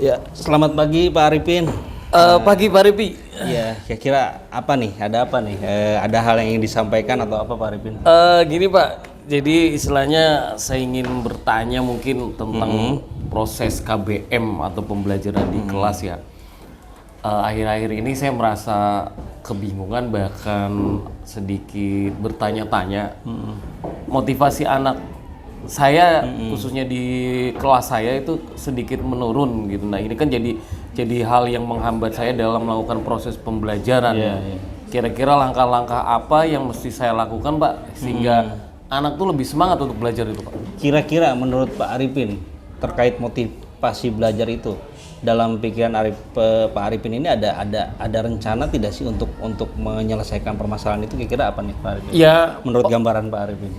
Ya, selamat pagi Pak Arifin. Pagi Pak Ripi. Ya, kira-kira apa nih? Ada apa nih? Ada hal yang ingin disampaikan atau apa Pak Arifin? Gini Pak, jadi istilahnya saya ingin bertanya mungkin tentang proses KBM atau pembelajaran di kelas ya. Akhir-akhir ini saya merasa kebingungan bahkan sedikit bertanya-tanya. Motivasi anak saya khususnya di kelas saya itu sedikit menurun gitu. Nah ini kan jadi hal yang menghambat saya dalam melakukan proses pembelajaran. Kira-kira langkah-langkah apa yang mesti saya lakukan Pak sehingga anak tuh lebih semangat untuk belajar itu Pak? Kira-kira menurut Pak Arifin terkait motivasi belajar itu dalam pikiran Pak Arifin ini ada rencana tidak sih untuk menyelesaikan permasalahan itu? Kira-kira apa nih Pak Arifin? Ya, menurut gambaran Pak Arifin.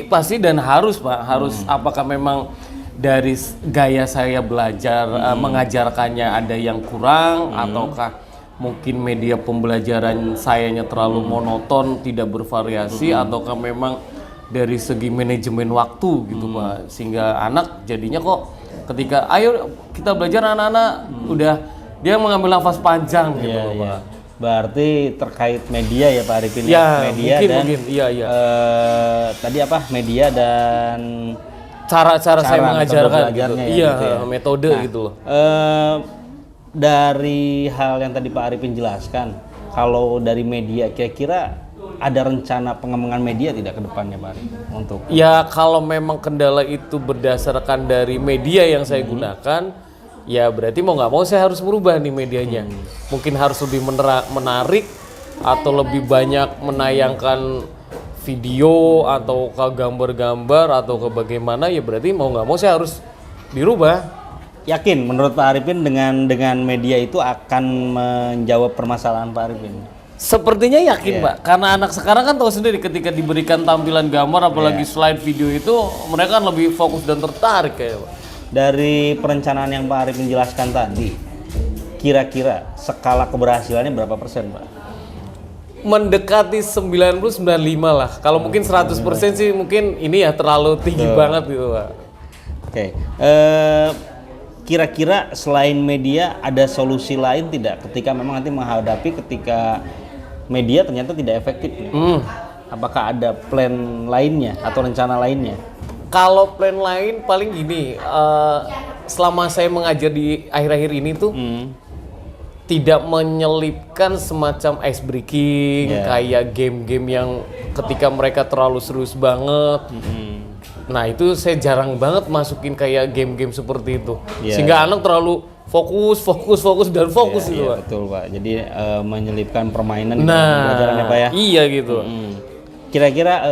Pasti dan harus Pak, harus apakah memang dari gaya saya belajar mengajarkannya ada yang kurang ataukah mungkin media pembelajaran sayanya terlalu monoton, tidak bervariasi ataukah memang dari segi manajemen waktu gitu Pak, sehingga anak jadinya kok ketika ayo kita belajar anak-anak udah dia mengambil nafas panjang gitu loh Pak. Berarti terkait media ya Pak Arifin, ya, media mungkin. Tadi apa, media dan cara saya mengajarkan gitu. Iya, gitu ya. Metode gitu loh. Dari hal yang tadi Pak Arifin jelaskan, kalau dari media kira-kira ada rencana pengembangan media tidak ke depannya Pak Arifin untuk? Ya kalau memang kendala itu berdasarkan dari media yang saya gunakan, ya berarti mau nggak mau saya harus merubah nih medianya. Mungkin harus lebih menarik atau lebih banyak menayangkan video atau ke gambar-gambar atau ke bagaimana, ya berarti mau nggak mau saya harus dirubah. Yakin menurut Pak Arifin dengan media itu akan menjawab permasalahan Pak Arifin? Sepertinya yakin Pak, karena anak sekarang kan tahu sendiri ketika diberikan tampilan gambar apalagi slide video itu mereka kan lebih fokus dan tertarik kayak Pak. Dari perencanaan yang Pak Arifin jelaskan tadi, kira-kira skala keberhasilannya berapa persen Pak? Mendekati 90-95 lah. Kalau mungkin 100% sih mungkin ini ya terlalu tinggi banget gitu Pak. Oke. Kira-kira selain media ada solusi lain tidak ketika memang nanti menghadapi ketika media ternyata tidak efektif? Apakah ada plan lainnya atau rencana lainnya? Kalau plan lain paling gini, selama saya mengajar di akhir-akhir ini tuh tidak menyelipkan semacam ice breaking kayak game-game yang ketika mereka terlalu serius banget. Nah itu saya jarang banget masukin kayak game-game seperti itu, sehingga anak terlalu fokus gitu Pak. Betul Pak. Jadi menyelipkan permainan di pelajarannya Pak ya. Iya gitu. Kira-kira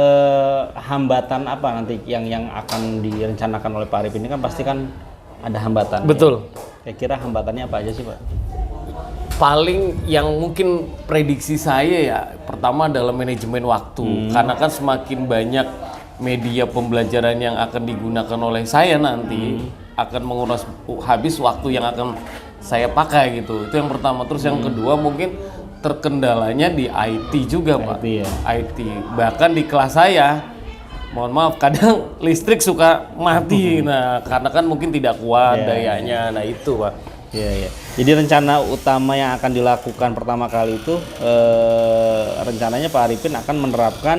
hambatan apa nanti yang akan direncanakan oleh Pak Arifin ini kan pasti kan ada hambatan. Betul. Kira-kira hambatannya apa aja sih Pak? Paling yang mungkin prediksi saya ya pertama adalah manajemen waktu, karena kan semakin banyak media pembelajaran yang akan digunakan oleh saya nanti akan menguras habis waktu yang akan saya pakai gitu. Itu yang pertama. Terus yang kedua mungkin terkendalanya di IT juga Pak. IT. Bahkan di kelas saya, mohon maaf kadang listrik suka mati. Nah karena kan mungkin tidak kuat dayanya. Nah itu Pak. Iya. Jadi rencana utama yang akan dilakukan pertama kali itu rencananya Pak Arifin akan menerapkan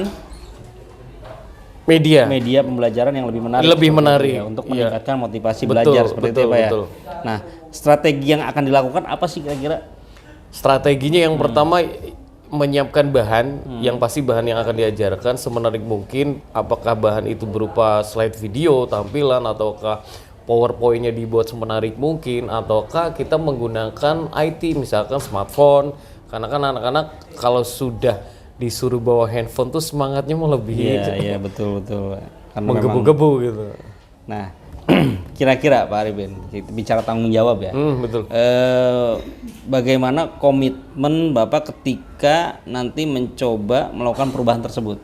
media pembelajaran yang lebih menarik ya, untuk meningkatkan motivasi belajar seperti itu Pak ya. Nah, strategi yang akan dilakukan apa sih kira-kira? Strateginya yang pertama menyiapkan bahan, yang pasti bahan yang akan diajarkan semenarik mungkin. Apakah bahan itu berupa slide video, tampilan, ataukah PowerPoint-nya dibuat semenarik mungkin, ataukah kita menggunakan IT misalkan smartphone, karena kan anak-anak kalau sudah disuruh bawa handphone tuh semangatnya melebihi. Iya betul Pak. Menggebu-gebu gitu. Nah kira-kira Pak Arifin bicara tanggung jawab ya. Betul. Bagaimana komitmen Bapak ketika nanti mencoba melakukan perubahan tersebut?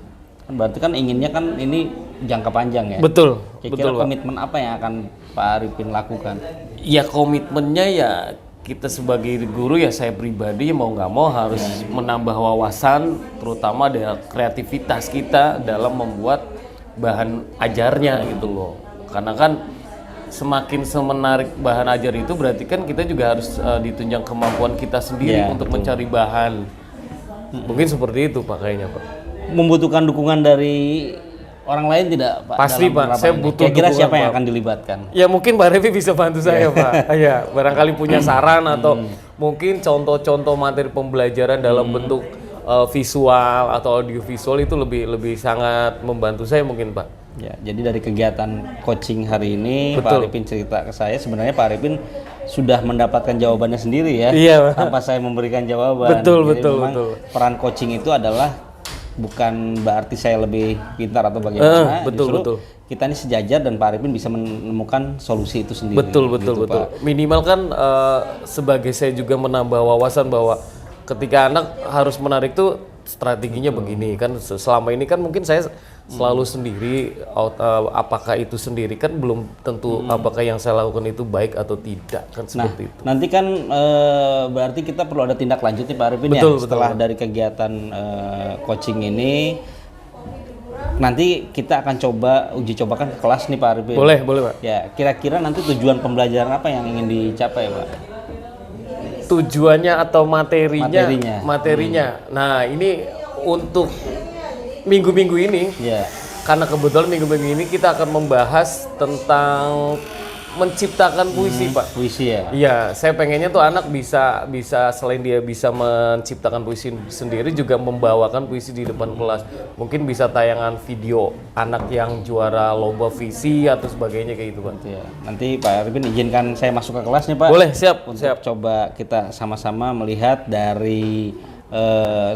Berarti kan inginnya kan ini jangka panjang ya. Betul. Kira-kira komitmen apa yang akan Pak Arifin lakukan? Ya komitmennya ya kita sebagai guru ya saya pribadi mau nggak mau harus menambah wawasan terutama dari kreativitas kita dalam membuat bahan ajarnya gitu loh. Karena kan semakin semenarik bahan ajar itu berarti kan kita juga harus ditunjang kemampuan kita sendiri Iya, untuk mencari bahan. Mungkin seperti itu Pak kayaknya Pak. Membutuhkan dukungan dari orang lain tidak Pak? Pasti, dalam Pak. penerapan Saya ini? butuh Kira-kira dukungan, siapa yang Pak. akan dilibatkan? Ya mungkin Pak Revi bisa bantu saya Pak. Ya, barangkali punya saran atau mungkin contoh-contoh materi pembelajaran dalam bentuk visual atau audiovisual itu lebih sangat membantu saya mungkin Pak. Ya, jadi dari kegiatan coaching hari ini Pak Betul. Arifin cerita ke saya, sebenarnya Pak Arifin sudah mendapatkan jawabannya sendiri ya, Iya. tanpa saya memberikan jawaban. Betul, Jadi betul, memang betul. peran coaching itu adalah bukan berarti saya lebih pintar atau bagaimana, betul, justru betul. kita ini sejajar dan Pak Arifin bisa menemukan solusi itu sendiri. Betul, betul, gitu, betul. Pak. Minimal kan sebagai saya juga menambah wawasan bahwa ketika anak harus menarik tuh strateginya begini kan. Selama ini kan mungkin saya selalu sendiri, apakah itu sendiri kan belum tentu apakah yang saya lakukan itu baik atau tidak kan seperti itu. Nanti kan berarti kita perlu ada tindak lanjut nih Pak Arifin Betul, ya, setelah dari kegiatan coaching ini. Nanti kita akan coba uji cobakan ke kelas nih Pak Arifin. Boleh Pak. Ya, kira-kira nanti tujuan pembelajaran apa yang ingin dicapai Pak? Tujuannya atau materinya? Materinya. Nah, ini untuk minggu-minggu ini, Ya, karena kebetulan minggu-minggu ini kita akan membahas tentang menciptakan puisi, Pak. puisi ya. Iya, saya pengennya tuh anak bisa selain dia bisa menciptakan puisi sendiri juga membawakan puisi di depan kelas. Mungkin bisa tayangan video anak yang juara lomba visi atau sebagainya kayak gitu, Pak. Ya, nanti Pak Arifin izinkan saya masuk ke kelas nih Pak. Boleh, siap, Untuk siap. coba kita sama-sama melihat dari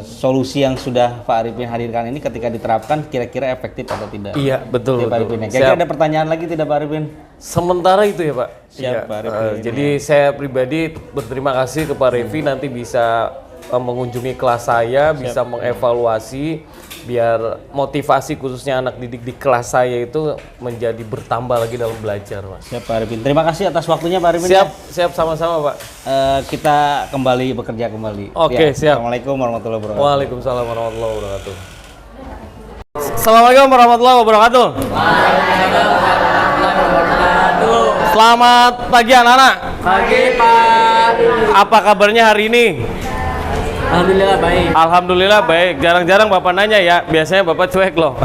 solusi yang sudah Pak Arifin hadirkan ini ketika diterapkan kira-kira efektif atau tidak. Iya, betul, Ya, Pak betul. Arifin. Ya. Kira-kira Siap. ada pertanyaan lagi tidak Pak Arifin? Sementara itu ya Pak. Siap, Iya. Pak Revi. Jadi saya pribadi berterima kasih ke Pak Revi nanti bisa mengunjungi kelas saya, bisa mengevaluasi biar motivasi khususnya anak didik di kelas saya itu menjadi bertambah lagi dalam belajar, Mas. Siap Pak Arifin. Terima kasih atas waktunya Pak Arifin. Siap, siap sama-sama Pak. Kita kembali bekerja kembali. Oke, siap. Assalamualaikum warahmatullahi wabarakatuh. Waalaikumsalam warahmatullahi wabarakatuh. Assalamualaikum warahmatullahi wabarakatuh. Selamat pagi anak-anak. Pagi Pak. Apa kabarnya hari ini? Alhamdulillah baik. Alhamdulillah baik. Jarang-jarang Bapak nanya ya. Biasanya Bapak cuek loh.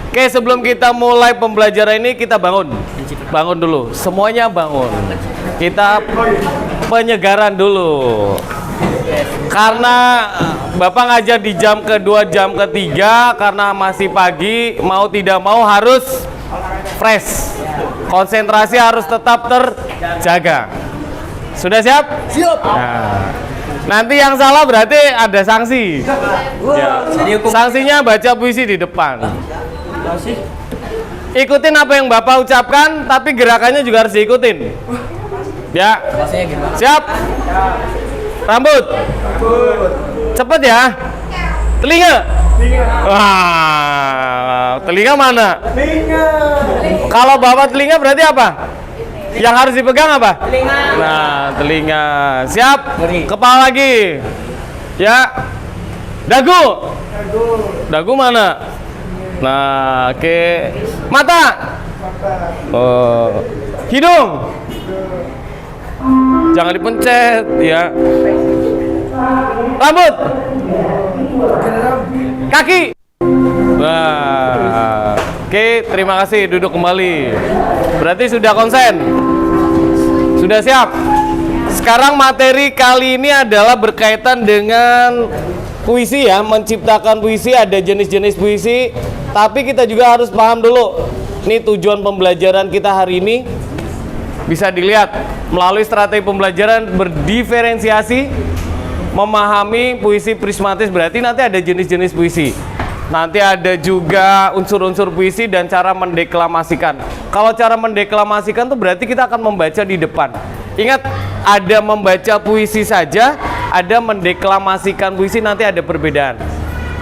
Oke, sebelum kita mulai pembelajaran ini kita bangun. Bangun dulu. Semuanya bangun. Kita penyegaran dulu. Karena Bapak ngajar di jam kedua, jam ketiga karena masih pagi, mau tidak mau harus fresh. Konsentrasi harus tetap terjaga. Sudah siap? Siap. Nah, nanti yang salah berarti ada sanksi. Ya. Sanksinya baca puisi di depan. Ikutin apa yang Bapak ucapkan, tapi gerakannya juga harus diikutin. Ya. Rasanya gimana? Siap. Rambut. Cepet ya. Telinga. Wah, telinga mana? Kalau Bapak telinga berarti apa? Yang harus dipegang apa? Telinga. Nah, telinga. Siap. Kepala lagi. Ya. Dagu. Dagu mana? Nah, oke. Mata. Oh. Hidung. Jangan dipencet ya. Rambut. Kaki. Nah, oke, terima kasih. Duduk kembali. Berarti sudah konsen. Sudah siap. Sekarang materi kali ini adalah berkaitan dengan puisi ya, menciptakan puisi, ada jenis-jenis puisi. Tapi kita juga harus paham dulu. Ini tujuan pembelajaran kita hari ini. Bisa dilihat melalui strategi pembelajaran berdiferensiasi, memahami puisi prismatis, berarti nanti ada jenis-jenis puisi. Nanti ada juga unsur-unsur puisi dan cara mendeklamasikan. Kalau cara mendeklamasikan tuh berarti kita akan membaca di depan. Ingat, ada membaca puisi saja, ada mendeklamasikan puisi, nanti ada perbedaan.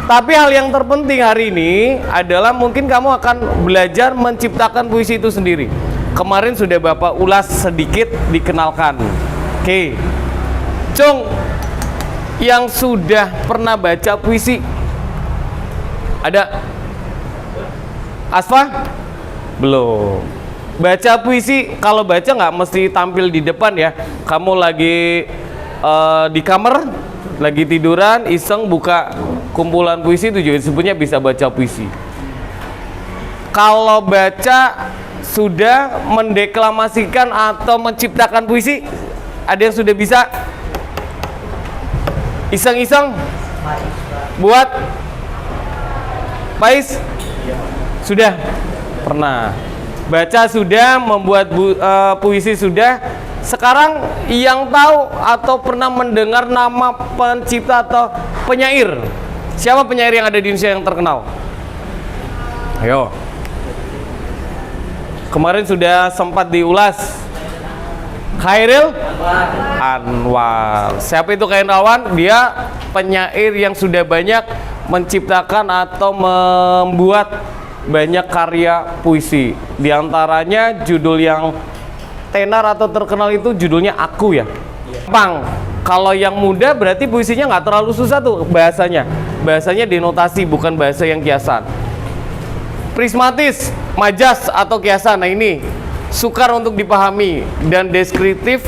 Tapi hal yang terpenting hari ini adalah mungkin kamu akan belajar menciptakan puisi itu sendiri. Kemarin sudah Bapak ulas sedikit, dikenalkan. Oke. Cung, yang sudah pernah baca puisi ada? Asfa? Belum. Baca puisi, kalau baca nggak mesti tampil di depan ya. Kamu lagi di kamar, lagi tiduran, iseng buka kumpulan puisi, itu juga disebutnya bisa baca puisi. Kalau baca sudah mendeklamasikan atau menciptakan puisi, ada yang sudah bisa? Iseng-iseng buat Pais? Sudah pernah baca, sudah membuat puisi, sudah. Sekarang yang tahu atau pernah mendengar nama pencipta atau penyair, siapa penyair yang ada di Indonesia yang terkenal? Ayo. Kemarin sudah sempat diulas. Khairil Anwar. Siapa itu Khairil Anwar? Dia penyair yang sudah banyak menciptakan atau membuat banyak karya puisi. Di antaranya judul yang tenar atau terkenal itu judulnya Aku ya. Bang, kalau yang muda berarti puisinya nggak terlalu susah tuh bahasanya. Bahasanya denotasi, bukan bahasa yang kiasan. Prismatis, majas atau kiasan. Nah ini sukar untuk dipahami dan deskriptif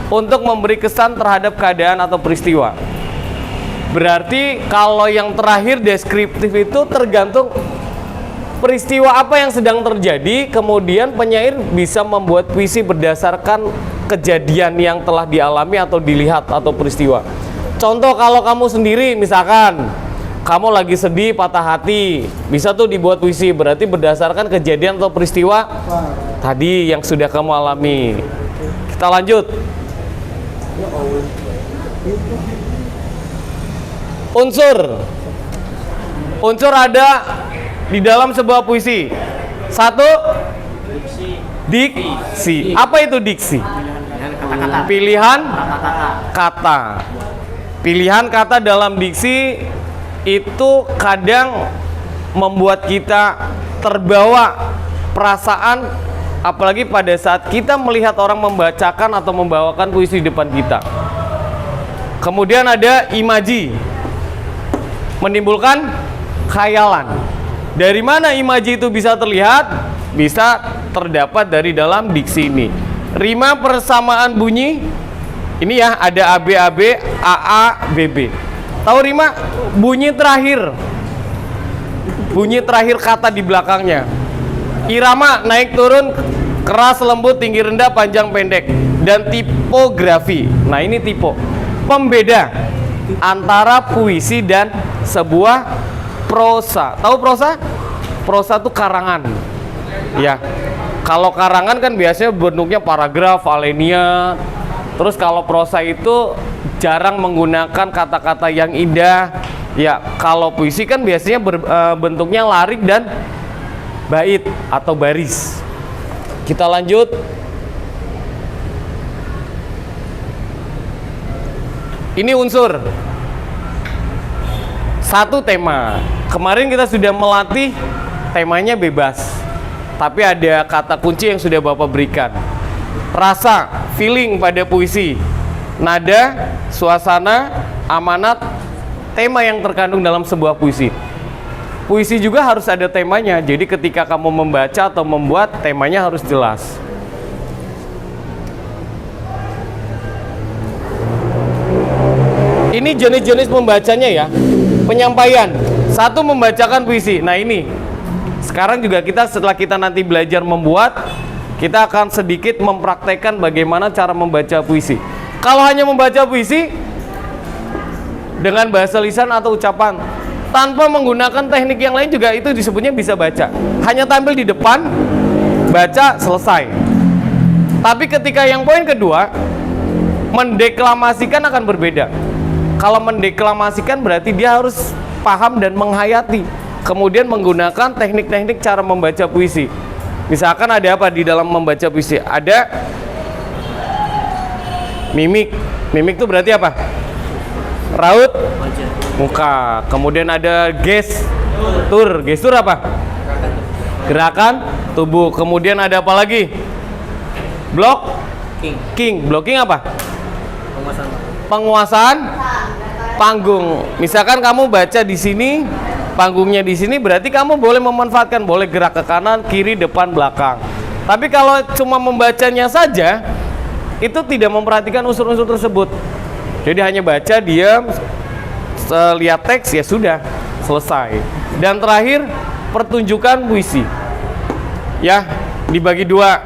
untuk memberi kesan terhadap keadaan atau peristiwa. Berarti kalau yang terakhir deskriptif itu tergantung peristiwa apa yang sedang terjadi, kemudian penyair bisa membuat puisi berdasarkan kejadian yang telah dialami atau dilihat atau peristiwa. Contoh, kalau kamu sendiri misalkan kamu lagi sedih, patah hati, bisa tuh dibuat puisi, berarti berdasarkan kejadian atau peristiwa tadi yang sudah kamu alami. Kita lanjut. Unsur ada di dalam sebuah puisi. Satu, diksi. Apa itu diksi? Pilihan kata. Pilihan kata dalam diksi itu kadang membuat kita terbawa perasaan, apalagi pada saat kita melihat orang membacakan atau membawakan puisi di depan kita. Kemudian ada imaji, menimbulkan khayalan. Dari mana imaji itu bisa terlihat? Bisa terdapat dari dalam diksi ini. Rima persamaan bunyi, ini ya, ada AB, AA, BB. Tahu rima? Bunyi terakhir kata di belakangnya. Irama naik turun, keras lembut, tinggi rendah, panjang pendek. Dan tipografi. Nah ini tipe, pembeda antara puisi dan sebuah prosa. Tahu prosa? Prosa itu karangan. Ya. Kalau karangan kan biasanya bentuknya paragraf, alinea. Terus kalau prosa itu jarang menggunakan kata-kata yang indah. Ya, kalau puisi kan biasanya bentuknya larik dan bait atau baris. Kita lanjut. Ini unsur. Satu, tema. Kemarin kita sudah melatih temanya bebas, tapi ada kata kunci yang sudah Bapak berikan. Rasa, feeling pada puisi, nada, suasana, amanat, tema yang terkandung dalam sebuah puisi. Puisi juga harus ada temanya, jadi ketika kamu membaca atau membuat, temanya harus jelas. Ini jenis-jenis membacanya ya. Penyampaian. Satu, membacakan puisi. Nah ini, sekarang juga setelah kita nanti belajar membuat, kita akan sedikit mempraktekkan bagaimana cara membaca puisi. Kalau hanya membaca puisi dengan bahasa lisan atau ucapan, tanpa menggunakan teknik yang lain juga itu disebutnya bisa baca. Hanya tampil di depan, baca, selesai. Tapi ketika yang poin kedua, mendeklamasikan akan berbeda. Kalau mendeklamasikan berarti dia harus paham dan menghayati, kemudian menggunakan teknik-teknik cara membaca puisi. Misalkan ada apa di dalam membaca puisi? Ada mimik. Mimik itu berarti apa? Raut muka. Kemudian ada gestur. Gestur apa? Gerakan tubuh. Kemudian ada apa lagi? Blocking. Blocking apa? Penguasaan panggung. Misalkan kamu baca di sini, panggungnya di sini, berarti kamu boleh memanfaatkan, boleh gerak ke kanan, kiri, depan, belakang. Tapi kalau cuma membacanya saja, itu tidak memperhatikan unsur-unsur tersebut. Jadi hanya baca, diam, lihat teks, ya sudah, selesai. Dan terakhir, pertunjukan puisi. Ya, dibagi dua.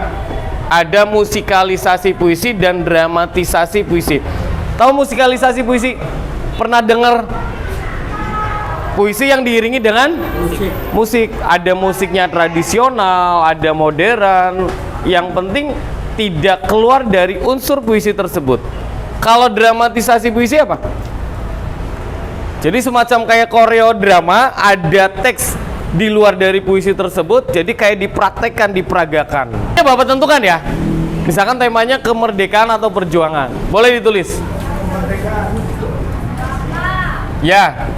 Ada musikalisasi puisi dan dramatisasi puisi. Tahu musikalisasi puisi? Pernah dengar puisi yang diiringi dengan musik. Ada musiknya tradisional, ada modern. Yang penting tidak keluar dari unsur puisi tersebut. Kalau dramatisasi puisi apa? Jadi semacam kayak koreo drama, ada teks di luar dari puisi tersebut, jadi kayak dipraktekkan, diperagakan. Ini Bapak tentukan ya. Misalkan temanya kemerdekaan atau perjuangan. Boleh ditulis. Ya.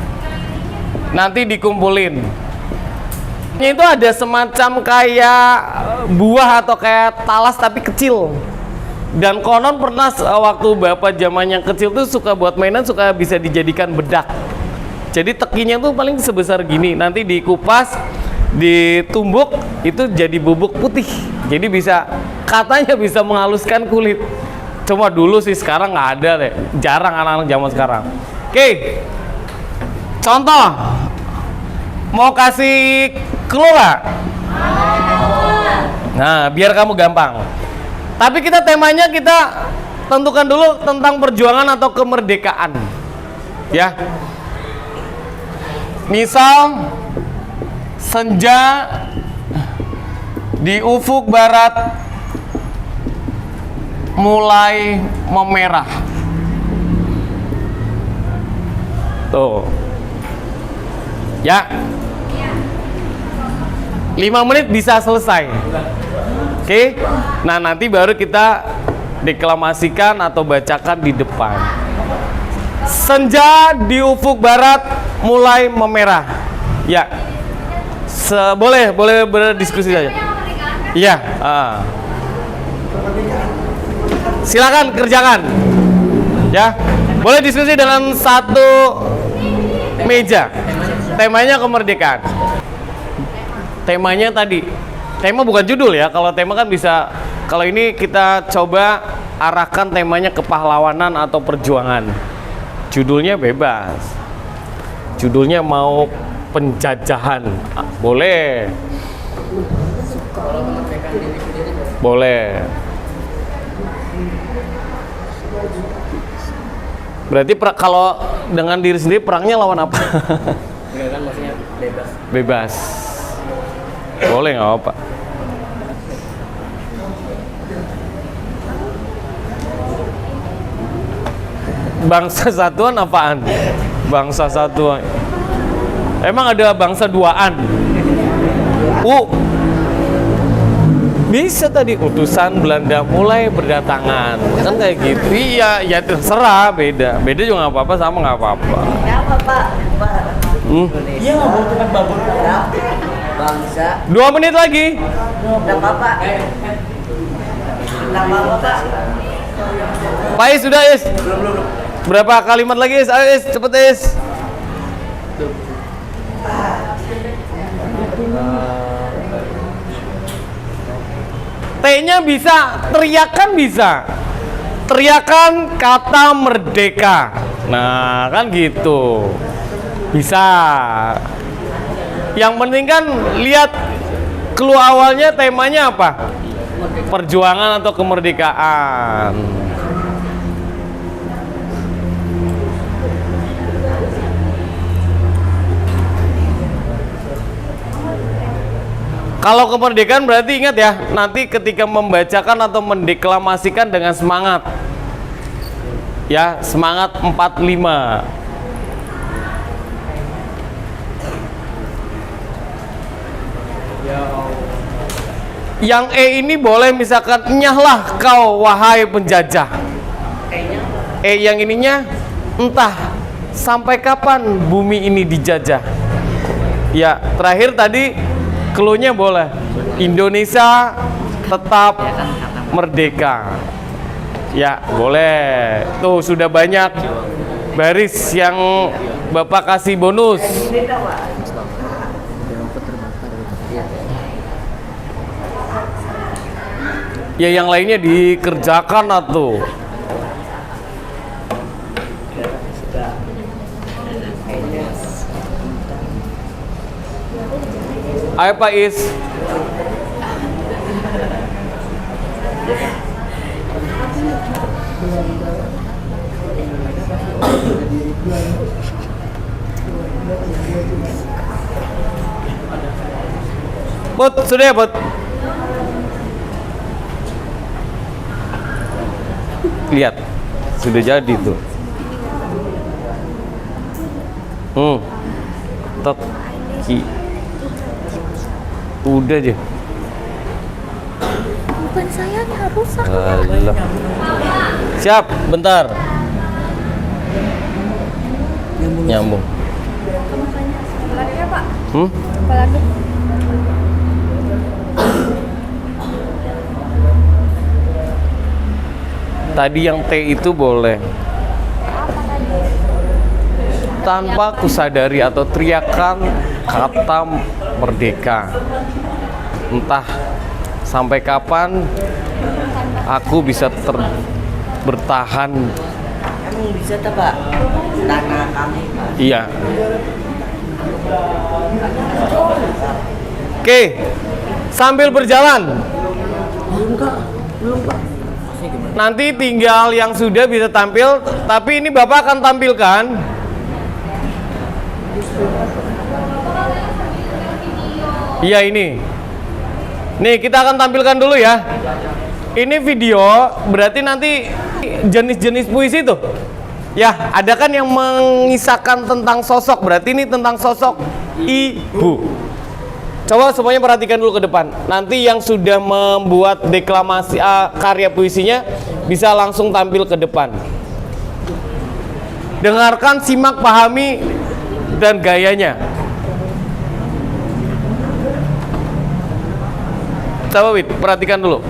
Nanti dikumpulin. Itu ada semacam kayak buah atau kayak talas tapi kecil. Dan konon pernah waktu Bapak zamannya kecil tuh suka buat mainan, suka bisa dijadikan bedak. Jadi tekinya tuh paling sebesar gini, nanti dikupas, ditumbuk, itu jadi bubuk putih. Jadi bisa, katanya bisa menghaluskan kulit. Cuma dulu sih, sekarang nggak ada deh, jarang anak-anak zaman sekarang. Oke, contoh, mau kasih clue nggak? Nah, biar kamu gampang. Tapi kita temanya kita tentukan dulu tentang perjuangan atau kemerdekaan. Ya. Misal senja di ufuk barat mulai memerah. Tuh. Ya. 5 menit bisa selesai. Oke. Nah, nanti baru kita deklamasikan atau bacakan di depan. Senja di ufuk barat mulai memerah. Ya. Boleh berdiskusi saja. Iya. Silakan kerjakan. Ya. Boleh diskusi dengan satu meja. Temanya kemerdekaan. Temanya tadi. Tema bukan judul ya. Kalau tema kan bisa. Kalau ini kita coba arahkan temanya kepahlawanan atau perjuangan. Judulnya bebas. Judulnya mau penjajahan. Boleh. Boleh. Berarti kalau dengan diri sendiri perangnya lawan apa? Enggak kan maksudnya bebas. Bebas. Boleh nggak apa? Bangsa satuan apaan? Bangsa satuan. Emang ada bangsa duaan? Bisa tadi utusan Belanda mulai berdatangan. Kan kayak gitu. Iya, ya terserah, beda. Beda juga nggak apa-apa, sama nggak apa-apa. Apa Pak? Iya, mau tukang babon. Bangsa. 2 menit lagi. Enggak apa-apa. Enggak apa-apa Pak. Pak Is, sudah Is. Belum. Berapa kalimat lagi Is? Ayo Is, cepet Is. T-nya bisa, teriakan bisa. Teriakan kata merdeka. Nah, kan gitu. Bisa. Yang penting kan lihat clue awalnya temanya apa? Perjuangan atau kemerdekaan. Kalau kemerdekaan berarti ingat ya, nanti ketika membacakan atau mendeklamasikan dengan semangat. Ya, semangat 45. Yang E ini boleh misalkan nyahlah kau wahai penjajah. E yang ininya entah sampai kapan bumi ini dijajah. Ya, terakhir tadi clue-nya boleh. Indonesia tetap merdeka. Ya, boleh. Tuh sudah banyak baris yang Bapak kasih bonus. Ya yang lainnya dikerjakan atuh. Ayo Pak Is. Bud, sudah ya Bud? Lihat, sudah jadi tuh. Tet, udah aja. Bukan saya yang rusak. Alah. Siap, bentar. Nyambung. Apalagi ya Pak? Hmm? Apalagi? Tadi yang T itu boleh. Tanpa kusadari atau teriakan kata merdeka. Entah sampai kapan aku bisa bertahan. Emang bisa tak Pak? Tanah kami Pak. Iya. Oke. Sambil berjalan. Belum Pak. Nanti tinggal yang sudah bisa tampil, tapi ini Bapak akan tampilkan. Iya ini. Nih kita akan tampilkan dulu ya. Ini video, berarti nanti jenis-jenis puisi tuh. Ya, ada kan yang mengisahkan tentang sosok, berarti ini tentang sosok ibu. Coba semuanya perhatikan dulu ke depan. Nanti yang sudah membuat deklamasi karya puisinya bisa langsung tampil ke depan. Dengarkan, simak, pahami, dan gayanya. Coba Wid, perhatikan dulu.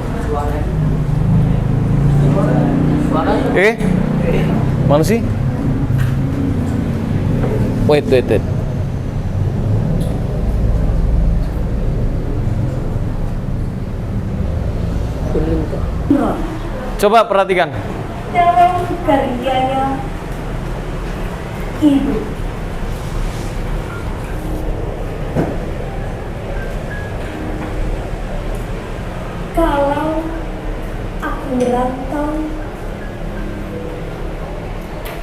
Mana sih? Wait. Coba perhatikan. Dalam karyanya Ibu. Kalau aku merantau,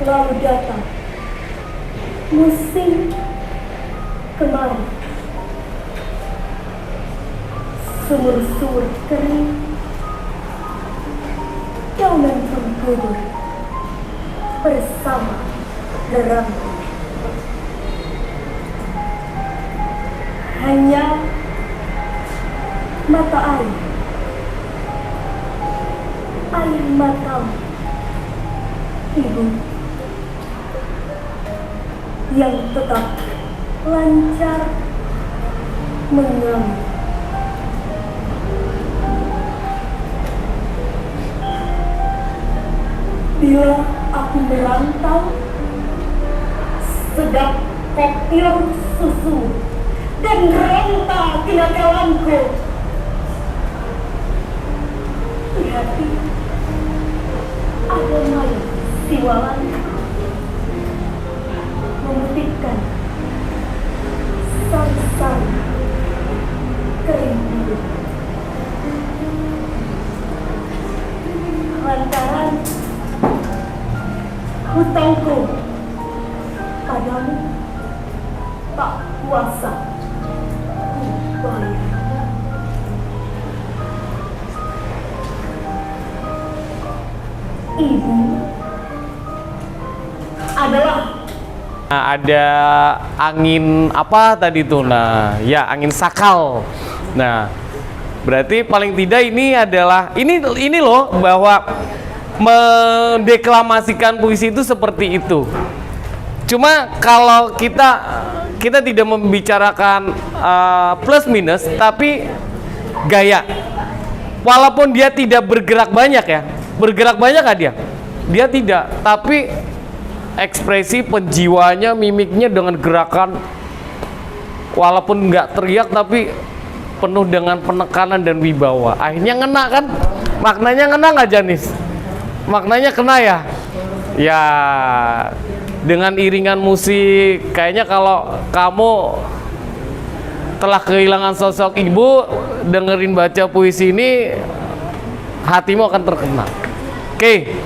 lalu datang musim kemarau, sumur-sumur kering, daunan pun gugur bersama derangku. Hanya mata air matamu, Ibu, yang tetap lancar mengalir. Bila aku merantau, sedap kopior susu dan renta kenakalanku. Di hati ada mayat siwalan memutihkan sari-sari kering biru. Lantaran hutangku padamu tak kuasa kubayar. Ibu adalah Ada angin apa tadi tuh? Nah, ya angin sakal. Nah, berarti paling tidak ini adalah ini loh bahwa mendeklamasikan puisi itu seperti itu. Cuma kalau kita tidak membicarakan plus minus, tapi gaya. Walaupun dia tidak bergerak banyak ya. Bergerak banyak nggak dia? Dia tidak, tapi ekspresi penjiwanya, mimiknya dengan gerakan walaupun nggak teriak tapi penuh dengan penekanan dan wibawa. Akhirnya ngena kan? Maknanya kena nggak Janis? Maknanya kena ya? Ya, dengan iringan musik, kayaknya kalau kamu telah kehilangan sosok ibu, dengerin baca puisi ini, hatimu akan terkena. Oke,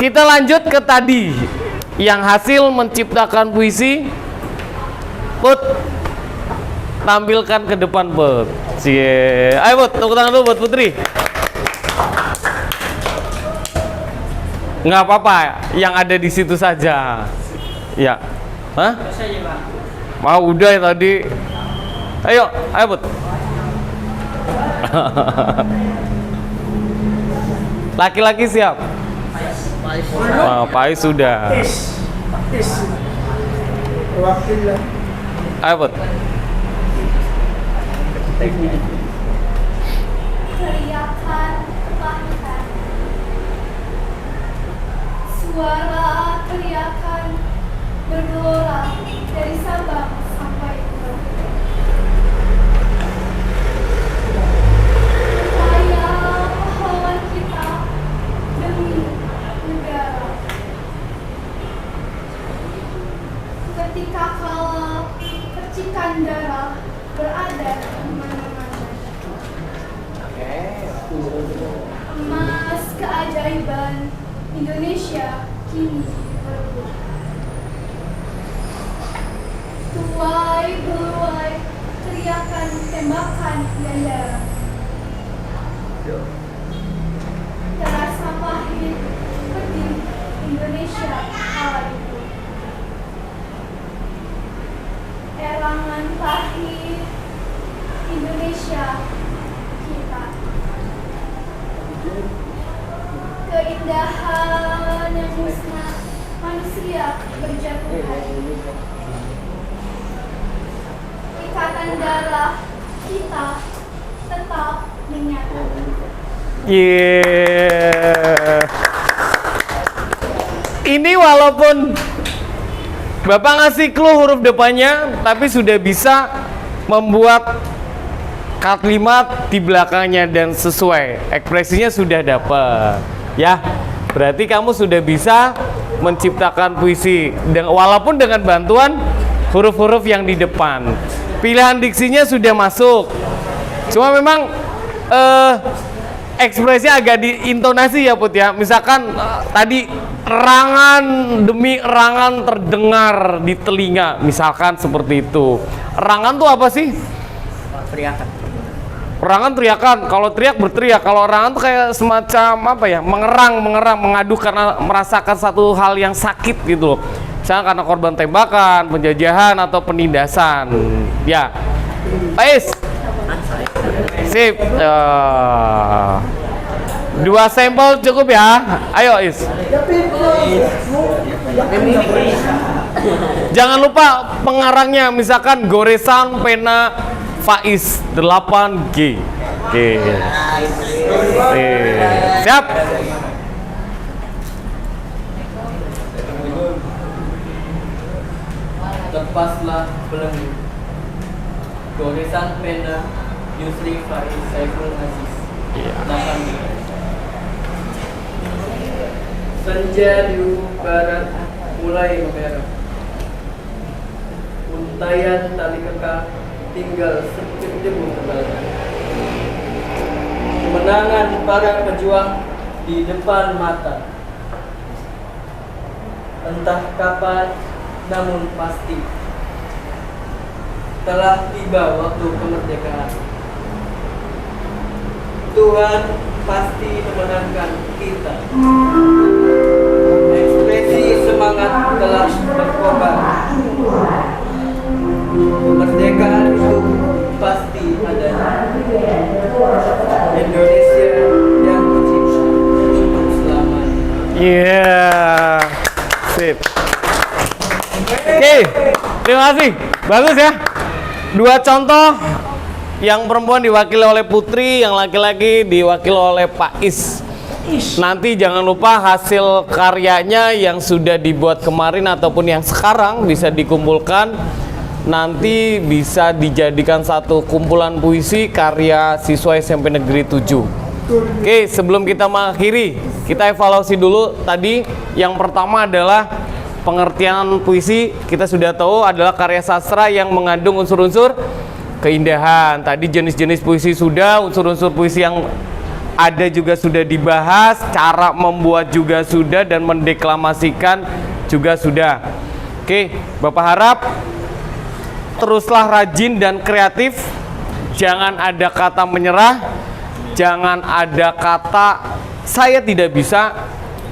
kita lanjut ke tadi, yang hasil menciptakan puisi. Put, tampilkan ke depan Put. Cie, ayo Put, tepuk tangan dulu buat Putri. Nggak apa-apa, yang ada di situ saja. Ya, hah? Mau udah ya tadi. Ayo Put. Laki-laki siap? Pais sudah. Ayo Put. Teriakan ketakutan, suara teriakan bergelora dari Sabang sampai Merauke. Upaya pahlawan kita demi negara. Ketika kala percikan darah berada di mana-mana. Emas keajaiban Indonesia kini berebut. Tuai beluai teriakan tembakan dan darah. Terasa pahit pedih Indonesia kala itu. Erangan pahit Indonesia kita. Keindahan yang musnah manusia berjatuhan. Ikatan darah kita tetap menyatu. Yeah. Ini walaupun Bapak ngasih clue huruf depannya, tapi sudah bisa membuat kalimat di belakangnya dan sesuai. Ekspresinya sudah dapat. Ya, berarti kamu sudah bisa menciptakan puisi walaupun dengan bantuan huruf-huruf yang di depan. Pilihan diksinya sudah masuk. Cuma memang ekspresinya agak diintonasi ya Put ya. Misalkan tadi erangan demi erangan terdengar di telinga, misalkan seperti itu. Erangan tuh apa sih? Teriakan. Erangan teriakan, kalau teriak berteriak, kalau erangan tuh kayak semacam apa ya, mengerang, mengadu karena merasakan satu hal yang sakit gitu loh. Misalnya karena korban tembakan, penjajahan atau penindasan. Ya, Ais, sip. 2 sampel cukup ya. Ayo Is. Jangan lupa pengarangnya, misalkan goresan pena Faiz 8G. Oke. Siap. Lepaslah belenggu. Goresan pena Yusri Faiz Saiful Aziz. 8G. Senja di ufuk barat mulai memerah. Untayan tali kekang tinggal sedikit debu tebalan. Kemenangan para pejuang di depan mata. Entah kapan, namun pasti telah tiba waktu kemerdekaan. Tuhan pasti memenangkan kita. Ekspresi semangat telah berkobar. Kemerdekaan itu pasti adanya. Indonesia yang tercipta untuk selamanya. Yeah. Sip. Oke, terima kasih. Bagus ya. 2 contoh, yang perempuan diwakili oleh Putri, yang laki-laki diwakili oleh Pak Is. Nanti jangan lupa hasil karyanya yang sudah dibuat kemarin ataupun yang sekarang bisa dikumpulkan. Nanti bisa dijadikan satu kumpulan puisi karya siswa SMP Negeri 7. Oke, sebelum kita mengakhiri, kita evaluasi dulu. Tadi yang pertama adalah pengertian puisi. Kita sudah tahu adalah karya sastra yang mengandung unsur-unsur keindahan. Tadi jenis-jenis puisi sudah, unsur-unsur puisi yang ada juga sudah dibahas, cara membuat juga sudah, dan mendeklamasikan juga sudah. Oke, Bapak harap teruslah rajin dan kreatif. Jangan ada kata menyerah, jangan ada kata saya tidak bisa,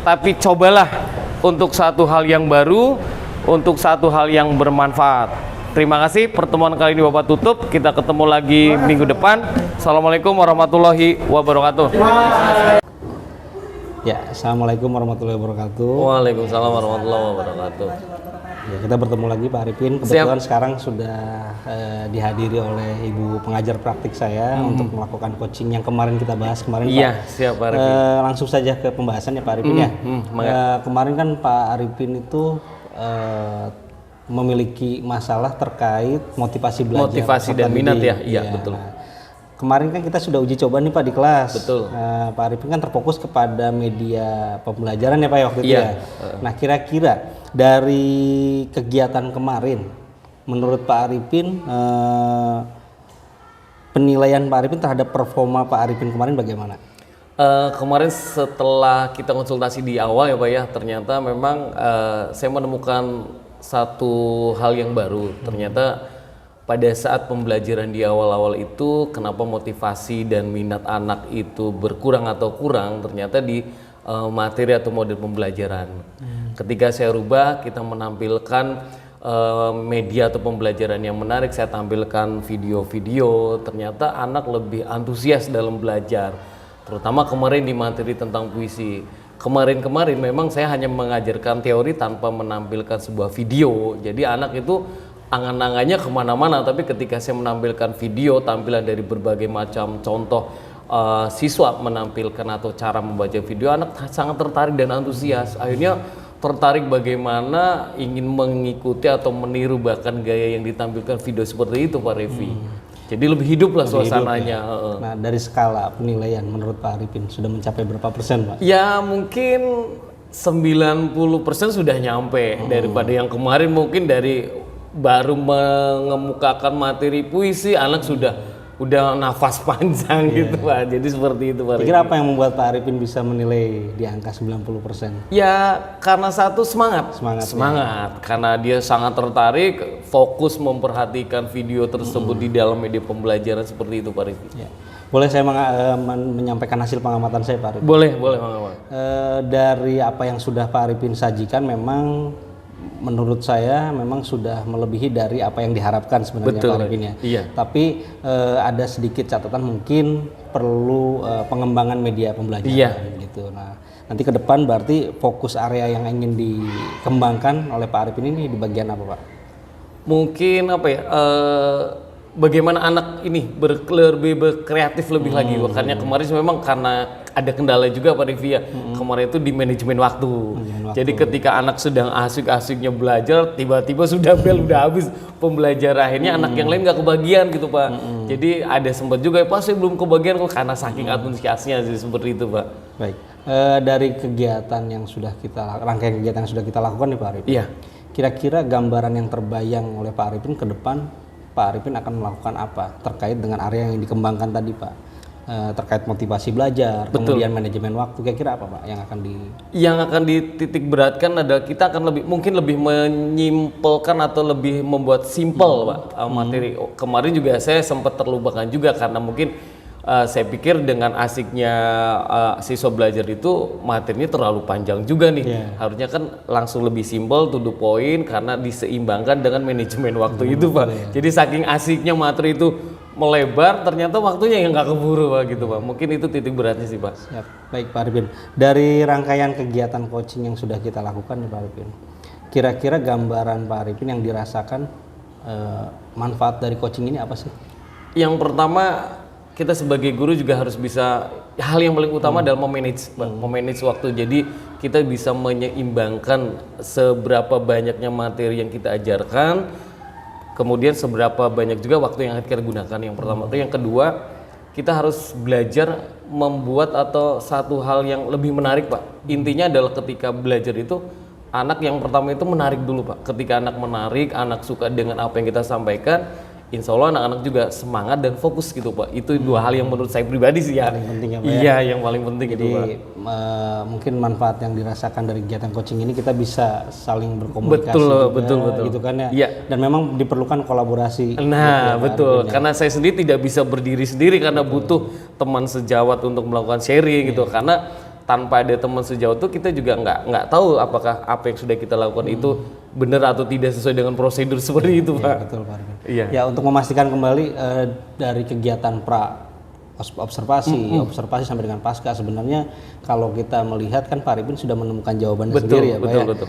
tapi cobalah untuk satu hal yang baru, untuk satu hal yang bermanfaat. Terima kasih, pertemuan kali ini Bapak tutup. Kita ketemu lagi minggu depan. Assalamualaikum warahmatullahi wabarakatuh. Ya, assalamualaikum warahmatullahi wabarakatuh. Waalaikumsalam warahmatullahi wabarakatuh. Ya, kita bertemu lagi Pak Arifin. Kebetulan sekarang sudah dihadiri oleh Ibu pengajar praktik saya untuk melakukan coaching yang kemarin kita bahas kemarin. Iya, Pak. siap Pak Arifin. Langsung saja ke pembahasan ya Pak Arifin ya. Kemarin kan Pak Arifin itu memiliki masalah terkait motivasi belajar. Motivasi dan minat ya, iya betul. Kemarin kan kita sudah uji coba nih Pak di kelas. Betul. Pak Arifin kan terfokus kepada media pembelajaran ya Pak ya waktu itu ya. Nah kira-kira dari kegiatan kemarin, menurut Pak Arifin penilaian Pak Arifin terhadap performa Pak Arifin kemarin bagaimana? Kemarin setelah kita konsultasi di awal ya Pak ya, ternyata memang saya menemukan satu hal yang baru. Ternyata pada saat pembelajaran di awal-awal itu, kenapa motivasi dan minat anak itu berkurang atau kurang, ternyata di materi atau model pembelajaran. Ketika saya rubah, kita menampilkan media atau pembelajaran yang menarik, saya tampilkan video-video, ternyata anak lebih antusias dalam belajar. Terutama kemarin di materi tentang puisi. Kemarin memang saya hanya mengajarkan teori tanpa menampilkan sebuah video. Jadi anak itu angan-angannya kemana-mana, tapi ketika saya menampilkan video tampilan dari berbagai macam contoh siswa menampilkan atau cara membaca video, anak sangat tertarik dan antusias. Akhirnya tertarik bagaimana ingin mengikuti atau meniru bahkan gaya yang ditampilkan video seperti itu Pak Revi. Jadi lebih hidup lah suasananya. Ya. Nah dari skala penilaian menurut Pak Arifin sudah mencapai berapa persen Pak? Ya mungkin 90% sudah nyampe. Daripada yang kemarin mungkin dari baru mengemukakan materi puisi anak udah nafas panjang gitu Pak. Jadi seperti itu Pak. Kira apa yang membuat Pak Arifin bisa menilai di angka 90%? Ya karena satu semangat. Karena dia sangat tertarik, fokus memperhatikan video tersebut di dalam media pembelajaran seperti itu Pak Arifin. Ya. Boleh saya menyampaikan hasil pengamatan saya Pak Arifin? Boleh Pak. Dari apa yang sudah Pak Arifin sajikan memang menurut saya memang sudah melebihi dari apa yang diharapkan sebenarnya Pak Arifin ya. Iya. Tapi ada sedikit catatan mungkin perlu pengembangan media pembelajaran gitu. Nah, nanti ke depan berarti fokus area yang ingin dikembangkan oleh Pak Arifin ini di bagian apa Pak? Mungkin apa ya? Bagaimana anak ini lebih berkreatif lebih lagi. Makanya kemarin memang karena ada kendala juga Pak Devi ya. Kemarin itu di manajemen waktu. Jadi ketika anak sedang asik-asiknya belajar, tiba-tiba sudah habis pembelajaran. Akhirnya anak yang lain nggak kebagian gitu Pak. Jadi ada sempat juga Pak saya belum kebagian kok karena saking antusiasnya seperti itu Pak. Baik. Dari kegiatan yang sudah rangkaian kegiatan yang sudah kita lakukan nih Pak Arifin. Iya. Kira-kira gambaran yang terbayang oleh Pak Arifin ke depan Pak Arifin akan melakukan apa terkait dengan area yang dikembangkan tadi Pak, terkait motivasi belajar, kemudian manajemen waktu, kira-kira apa Pak yang akan dititik beratkan adalah kita akan mungkin lebih menyimpelkan atau lebih membuat simpel Pak materi. Kemarin juga saya sempat terlupakan juga karena mungkin saya pikir dengan asiknya siswa belajar itu materinya terlalu panjang juga nih. Harusnya kan langsung lebih simpel, to the point karena diseimbangkan dengan manajemen waktu itu Pak. Jadi saking asiknya materi itu melebar, ternyata waktunya yang nggak keburu Pak gitu Pak. Mungkin itu titik beratnya sih Pak. Siap. Baik Pak Arifin, dari rangkaian kegiatan coaching yang sudah kita lakukan nih Pak Arifin, kira-kira gambaran Pak Arifin yang dirasakan manfaat dari coaching ini apa sih? Yang pertama kita sebagai guru juga harus bisa, hal yang paling utama adalah memanage waktu. Jadi kita bisa menyeimbangkan seberapa banyaknya materi yang kita ajarkan, kemudian seberapa banyak juga waktu yang kita gunakan. Yang pertama itu, yang kedua kita harus belajar membuat atau satu hal yang lebih menarik Pak. Intinya adalah ketika belajar itu anak yang pertama itu menarik dulu Pak. Ketika anak menarik, anak suka dengan apa yang kita sampaikan, insya Allah anak-anak juga semangat dan fokus gitu Pak. Itu dua hal yang menurut saya pribadi sih ya. Paling penting ya, Pak, Iya, yang paling penting Jadi gitu Pak. mungkin manfaat yang dirasakan dari kegiatan coaching ini kita bisa saling berkomunikasi Betul, juga, betul. gitu kan ya. Iya. Dan memang diperlukan kolaborasi. Nah, gitu ya, Pak betul. Arifin, ya. Karena saya sendiri tidak bisa berdiri sendiri karena butuh teman sejawat untuk melakukan sharing gitu. Karena tanpa ada teman sejawat itu kita juga nggak tahu apakah apa yang sudah kita lakukan itu benar atau tidak sesuai dengan prosedur seperti itu, Pak. Betul Pak Arifin. Iya. Ya, untuk memastikan kembali dari kegiatan observasi sampai dengan pasca, sebenarnya kalau kita melihat kan Pak Arifin sudah menemukan jawabannya Betul, sendiri ya Pak betul, ya. betul.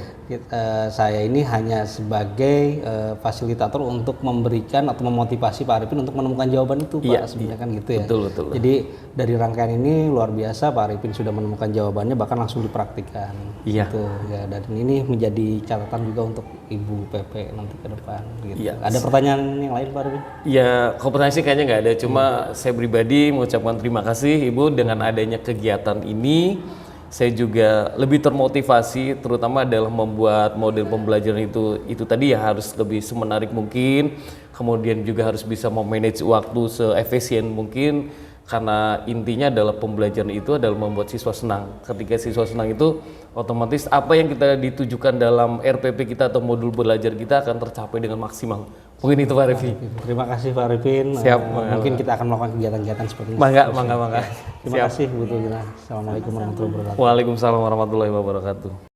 Saya ini hanya sebagai fasilitator untuk memberikan atau memotivasi Pak Arifin untuk menemukan jawaban itu Pak, sebenarnya kan gitu ya. Betul, betul. Jadi dari rangkaian ini luar biasa Pak Arifin sudah menemukan jawabannya, bahkan langsung dipraktikkan. Iya. Gitu ya, dan ini menjadi catatan juga untuk Ibu PP nanti ke depan gitu. Iya. Ada pertanyaan yang lain Pak Arifin? Ya, kompetensi kayaknya nggak ada. Cuma saya pribadi mengucapkan terima kasih Ibu dengan adanya kegiatan ini. Saya juga lebih termotivasi, terutama adalah membuat model pembelajaran itu tadi ya harus lebih semenarik mungkin. Kemudian juga harus bisa memanage waktu seefisien mungkin. Karena intinya adalah pembelajaran itu adalah membuat siswa senang. Ketika siswa senang itu otomatis apa yang kita ditujukan dalam RPP kita atau modul belajar kita akan tercapai dengan maksimal. Mungkin itu Pak Revi. Terima kasih Pak Arifin. Siap, Mungkin kita akan melakukan kegiatan-kegiatan seperti ini. Mangga. Terima kasih Bu Tugina. Assalamualaikum warahmatullahi wabarakatuh. Waalaikumsalam warahmatullahi wabarakatuh.